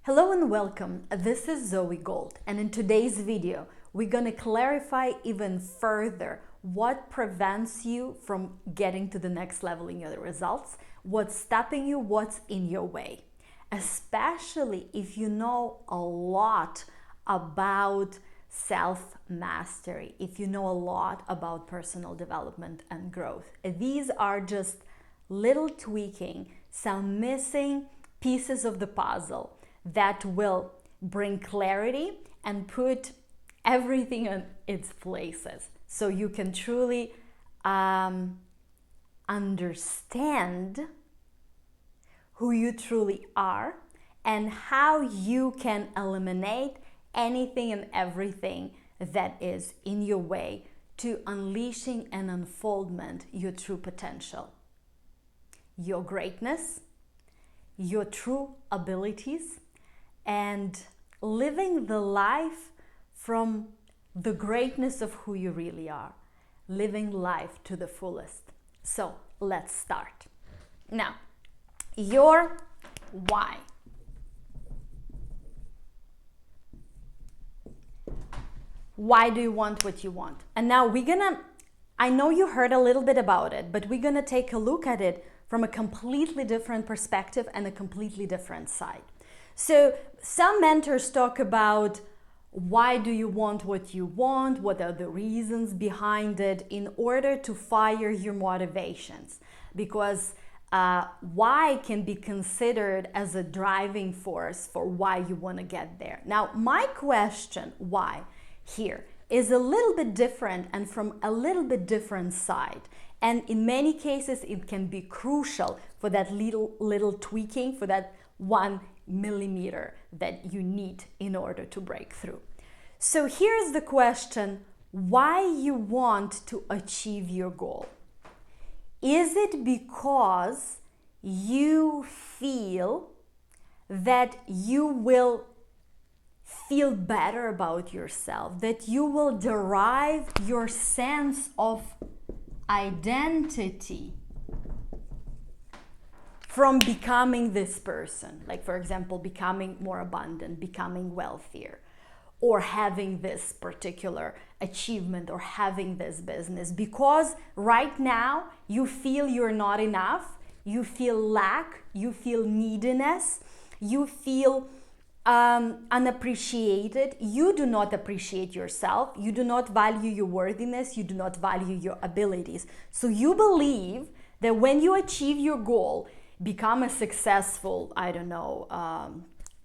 Hello and welcome. This is Zoe Gold, and in today's video, we're going to clarify even further what prevents you from getting to the next level in your results, what's stopping you, what's in your way. Especially if you know a lot about self-mastery, if you know a lot about personal development and growth. These are just little tweaking, some missing pieces of the puzzle that will bring clarity and put everything in its places so you can truly understand who you truly are and how you can eliminate anything and everything that is in your way to unleashing and unfoldment your true potential, your greatness, your true abilities, and living the life from the greatness of who you really are, living life to the fullest. So let's start. Now, your why. Why do you want what you want? And now I know you heard a little bit about it, but we're gonna take a look at it from a completely different perspective and a completely different side. So some mentors talk about why do you want what you want? What are the reasons behind it in order to fire your motivations? Because why can be considered as a driving force for why you want to get there. Now, my question, why, here is a little bit different and from a little bit different side. And in many cases, it can be crucial for that little tweaking, for that 1 millimeter that you need in order to break through. So here's the question, why you want to achieve your goal? Is it because you feel that you will feel better about yourself, that you will derive your sense of identity from becoming this person? Like, for example, becoming more abundant, becoming wealthier, or having this particular achievement, or having this business, because right now you feel you're not enough, you feel lack, you feel neediness, you feel unappreciated, you do not appreciate yourself, you do not value your worthiness, you do not value your abilities. So you believe that when you achieve your goal, become a successful,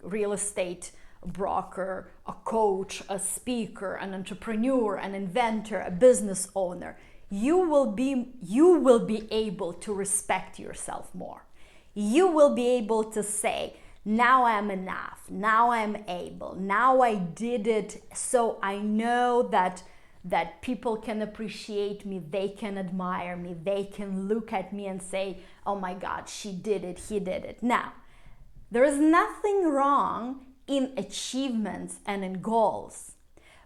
real estate broker, a coach, a speaker, an entrepreneur, an inventor, a business owner, you will be able to respect yourself more. You will be able to say, now I'm enough, now I'm able, now I did it, so I know that people can appreciate me, they can admire me, they can look at me and say, oh my God, she did it, he did it. Now, there is nothing wrong in achievements and in goals.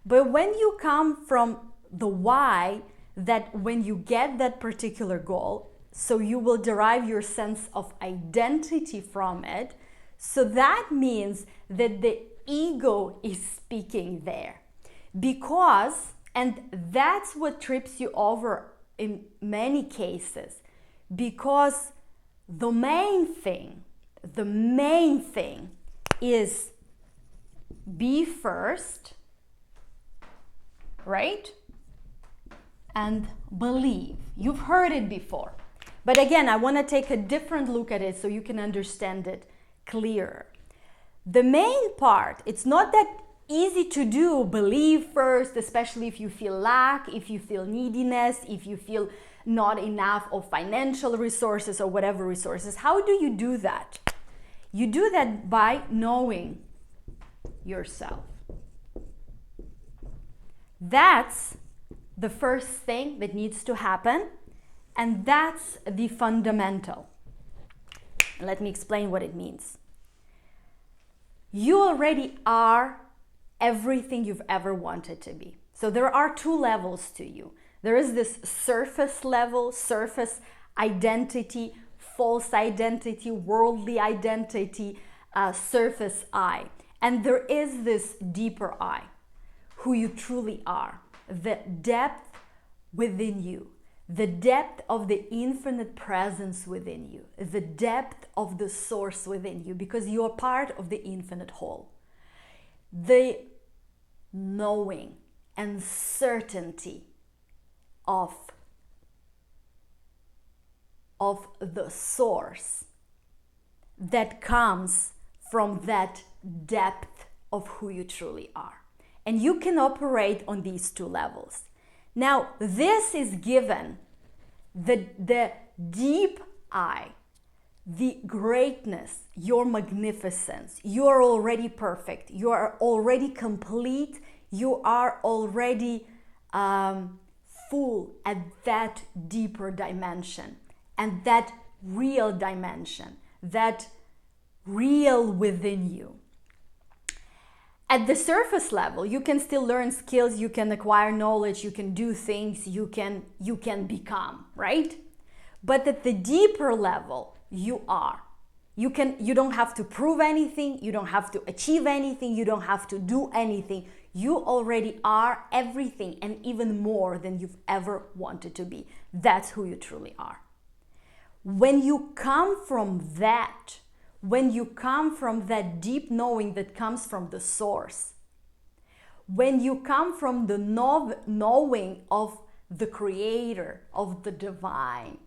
But when you come from the why, that when you get that particular goal, so you will derive your sense of identity from it, so that means that the ego is speaking there. And that's what trips you over in many cases, because the main thing is be first, right? And believe. You've heard it before. But again, I want to take a different look at it so you can understand it clearer. The main part, it's not that easy to do, believe first, especially if you feel lack, if you feel neediness, if you feel not enough of financial resources or whatever resources. How do you do that? You do that by knowing yourself. That's the first thing that needs to happen, and that's the fundamental. Let me explain what it means. You already are everything you've ever wanted to be. So there are two levels to you. There is this surface level, surface identity, false identity, worldly identity, surface I, and there is this deeper I, who you truly are, the depth within you, the depth of the infinite presence within you, the depth of the source within you, because you are part of the infinite whole. The knowing and certainty of the source that comes from that depth of who you truly are. And you can operate on these two levels. Now, this is given the deep I, the greatness, your magnificence. You are already perfect. You are already complete. You are already full at that deeper dimension and that real dimension, that real within you. At the surface level, you can still learn skills, you can acquire knowledge, you can do things, you can become, right? But at the deeper level, you are. You don't have to prove anything, you don't have to achieve anything, you don't have to do anything. You already are everything and even more than you've ever wanted to be. That's who you truly are. When you come from that, when you come from that deep knowing that comes from the source, when you come from the knowing of the creator, of the divine,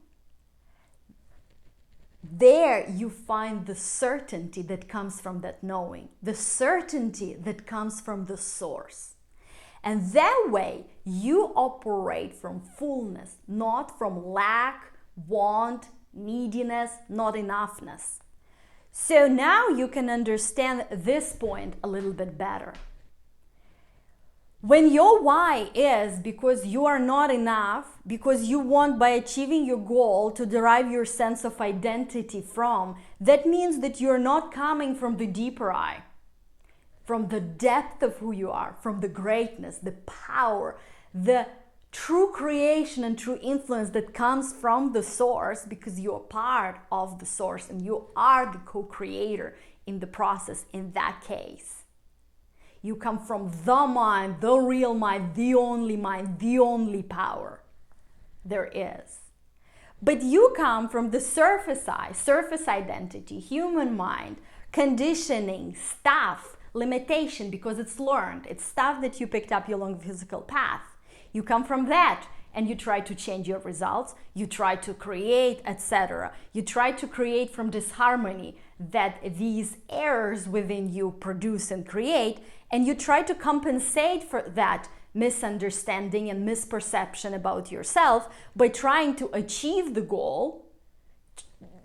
there you find the certainty that comes from that knowing, the certainty that comes from the source. And that way you operate from fullness, not from lack, want, neediness, not enoughness. So now you can understand this point a little bit better. When your why is because you are not enough, because you want by achieving your goal to derive your sense of identity from, that means that you're not coming from the deeper I, from the depth of who you are, from the greatness, the power, the true creation and true influence that comes from the source, because you're part of the source and you are the co-creator in the process. In that case, you come from the mind, the real mind, the only power there is. But you come from the surface I, surface identity, human mind, conditioning, stuff, limitation, because it's learned. It's stuff that you picked up along the physical path. You come from that and you try to change your results, you try to create, etc. You try to create from disharmony that these errors within you produce and create, and you try to compensate for that misunderstanding and misperception about yourself by trying to achieve the goal,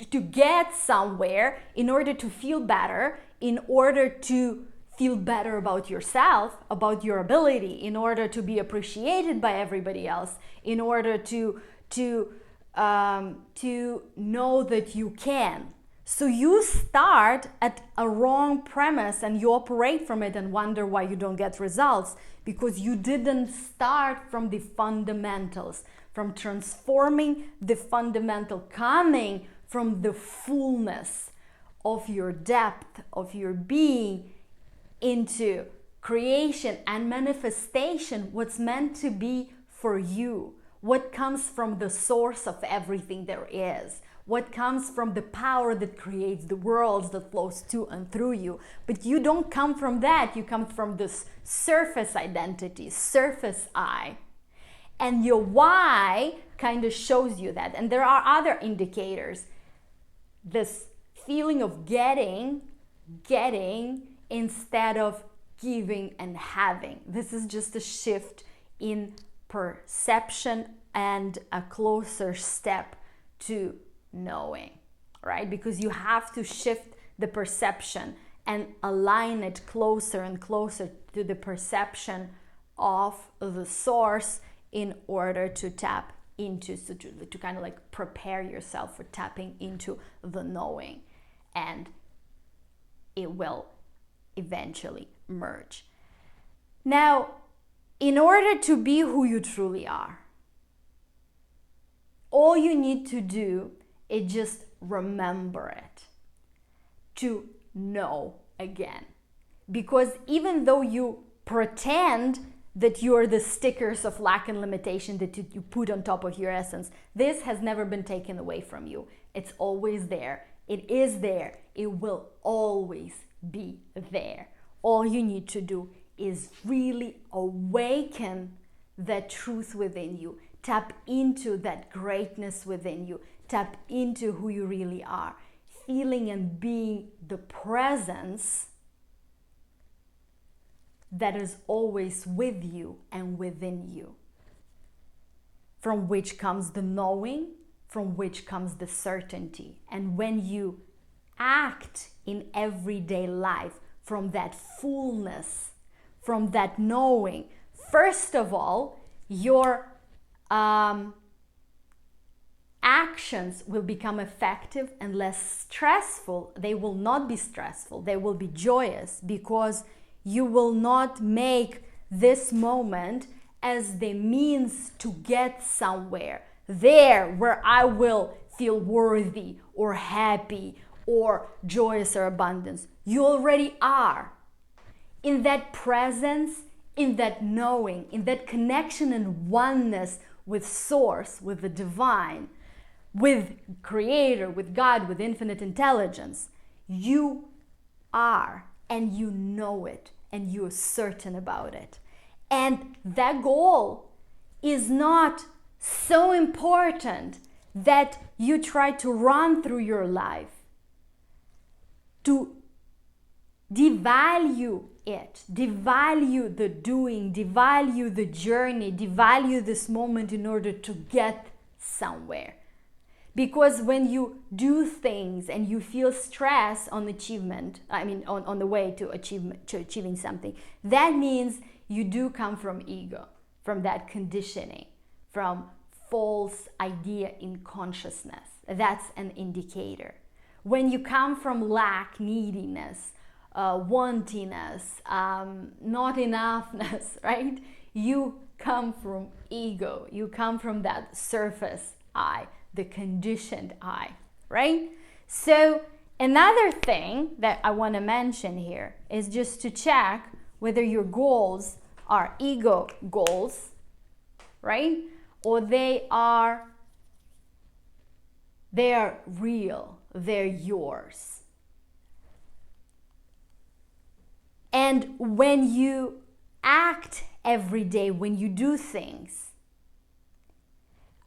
to get somewhere in order to feel better, in order to feel better about yourself, about your ability, in order to be appreciated by everybody else, in order to know that you can. So you start at a wrong premise and you operate from it and wonder why you don't get results, because you didn't start from the fundamentals, from transforming the fundamental, coming from the fullness of your depth, of your being, into creation and manifestation, what's meant to be for you, what comes from the source of everything there is, what comes from the power that creates the worlds that flows to and through you. But you don't come from that, you come from this surface identity, surface I. And your why kind of shows you that. And there are other indicators. This feeling of getting instead of giving and having. This is just a shift in perception and a closer step to knowing, right? Because you have to shift the perception and align it closer and closer to the perception of the source in order to tap into, to kind of like prepare yourself for tapping into the knowing, and it will eventually merge. Now, in order to be who you truly are, all you need to do is just remember it, to know again. Because even though you pretend that you're the stickers of lack and limitation that you put on top of your essence, this has never been taken away from you. It's always there. It is there. It will always be there. All you need to do is really awaken that truth within you. Tap into that greatness within you. Tap into who you really are. Feeling and being the presence that is always with you and within you. From which comes the knowing, from which comes the certainty. And when you act in everyday life from that fullness, from that knowing, first of all, your actions will become effective and less stressful. They will not be stressful. They will be joyous, because you will not make this moment as the means to get somewhere, there where I will feel worthy or happy or joyous or abundance. You already are. In that presence, in that knowing, in that connection and oneness with Source, with the divine, with Creator, with God, with infinite intelligence, you are, and you know it, and you're certain about it. And that goal is not so important that you try to run through your life, to devalue it, devalue the doing, devalue the journey, devalue this moment in order to get somewhere. Because when you do things and you feel stress on achievement, on the way to achieving something, that means you do come from ego, from that conditioning, from false idea in consciousness. That's an indicator. When you come from lack, neediness, wantiness, not enoughness, right? You come from ego. You come from that surface I, the conditioned I, right? So another thing that I want to mention here is just to check whether your goals are ego goals, right? Or they are real, they're yours. And when you act every day, when you do things,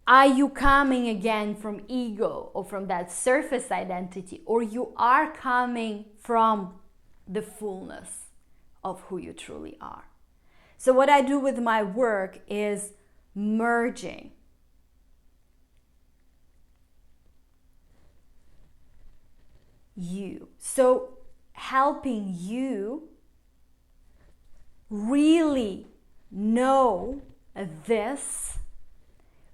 are you coming again from ego or from that surface identity, or you are coming from the fullness of who you truly are? So what I do with my work is merging you. So helping you really know this,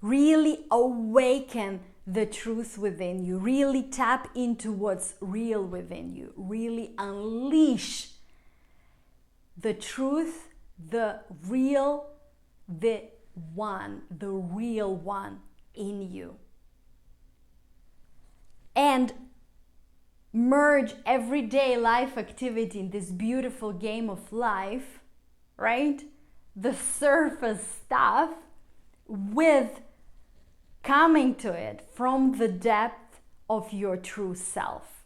really awaken the truth within you, really tap into what's real within you, really unleash the truth, the real one in you. And merge everyday life activity in this beautiful game of life, right? The surface stuff with coming to it from the depth of your true self.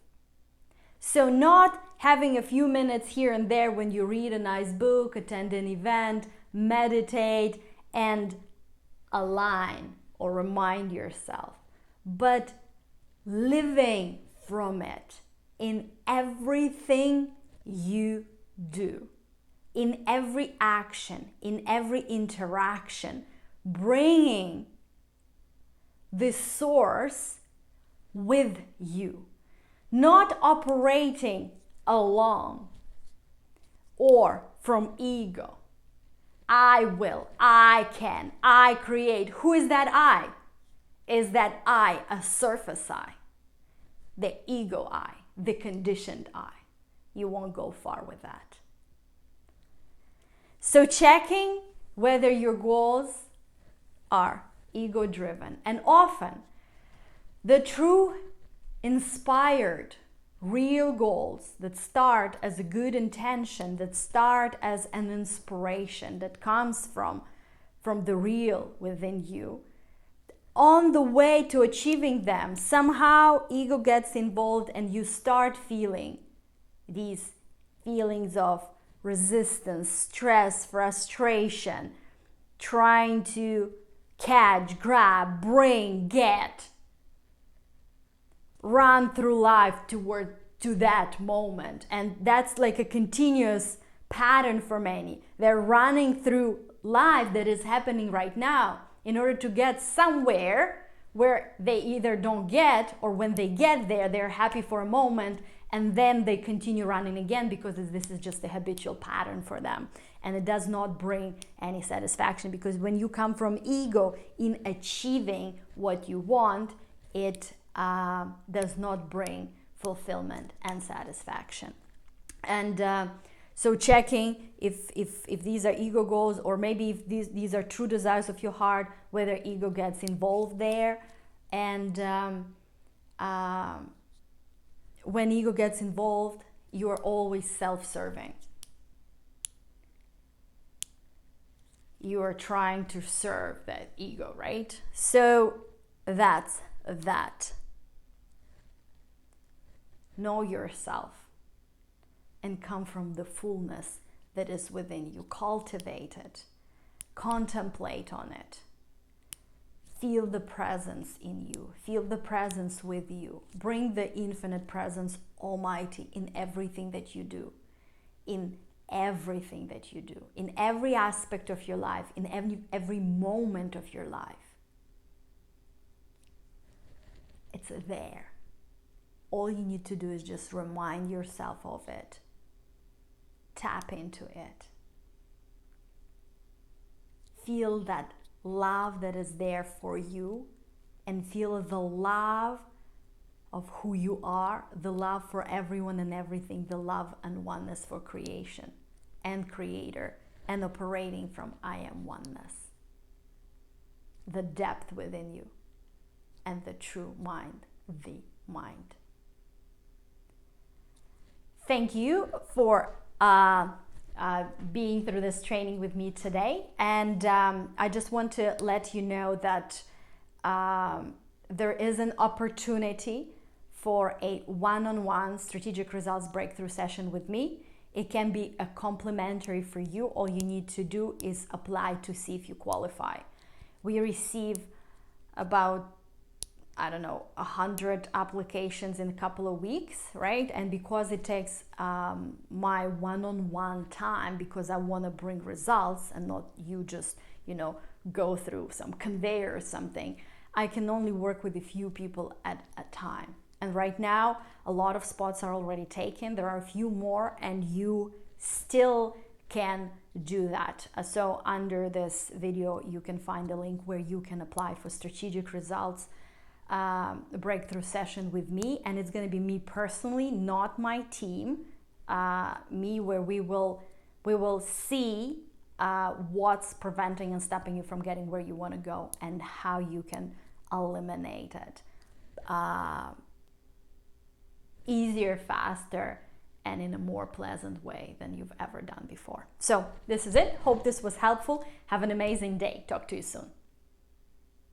So not having a few minutes here and there when you read a nice book, attend an event, meditate, and align or remind yourself, but living from it in everything you do, in every action, in every interaction, bringing this source with you, not operating alone or from ego. I will, I can, I create. Who is that I? Is that I a surface I? The ego I, the conditioned I. You won't go far with that. So checking whether your goals are ego-driven. And often, the true inspired, real goals that start as a good intention, that start as an inspiration that comes from the real within you, on the way to achieving them, somehow ego gets involved and you start feeling these feelings of resistance, stress, frustration, trying to catch, grab, bring, get, run through life toward to that moment. And that's like a continuous pattern for many. They're running through life that is happening right now in order to get somewhere where they either don't get, or when they get there, they're happy for a moment and then they continue running again, because this is just a habitual pattern for them. And it does not bring any satisfaction, because when you come from ego in achieving what you want, it does not bring fulfillment and satisfaction. And so checking if these are ego goals, or maybe if these are true desires of your heart, whether ego gets involved there. And when ego gets involved, you are always self-serving. You are trying to serve that ego, right? So that's that. Know yourself and come from the fullness that is within you. Cultivate it. Contemplate on it. Feel the presence in you. Feel the presence with you. Bring the infinite presence, Almighty, in everything that you do. In everything that you do. In every aspect of your life. In every moment of your life. It's there. All you need to do is just remind yourself of it. Tap into it. Feel that love that is there for you, and feel the love of who you are, the love for everyone and everything, the love and oneness for creation and creator, and operating from I am oneness. The depth within you and the true mind, the mind. Thank you for being through this training with me today. And I just want to let you know that there is an opportunity for a one-on-one strategic results breakthrough session with me. It can be a complimentary for you. All you need to do is apply to see if you qualify. We receive about 100 applications in a couple of weeks, right? And because it takes my one-on-one time, because I want to bring results and not you just, go through some conveyor or something, I can only work with a few people at a time. And right now, a lot of spots are already taken. There are a few more, and you still can do that. So under this video, you can find a link where you can apply for strategic results breakthrough session with me, and it's going to be me personally, not my team, me, where we will see what's preventing and stopping you from getting where you want to go, and how you can eliminate it easier, faster, and in a more pleasant way than you've ever done before. So this is it. Hope this was helpful. Have an amazing day. Talk to you soon.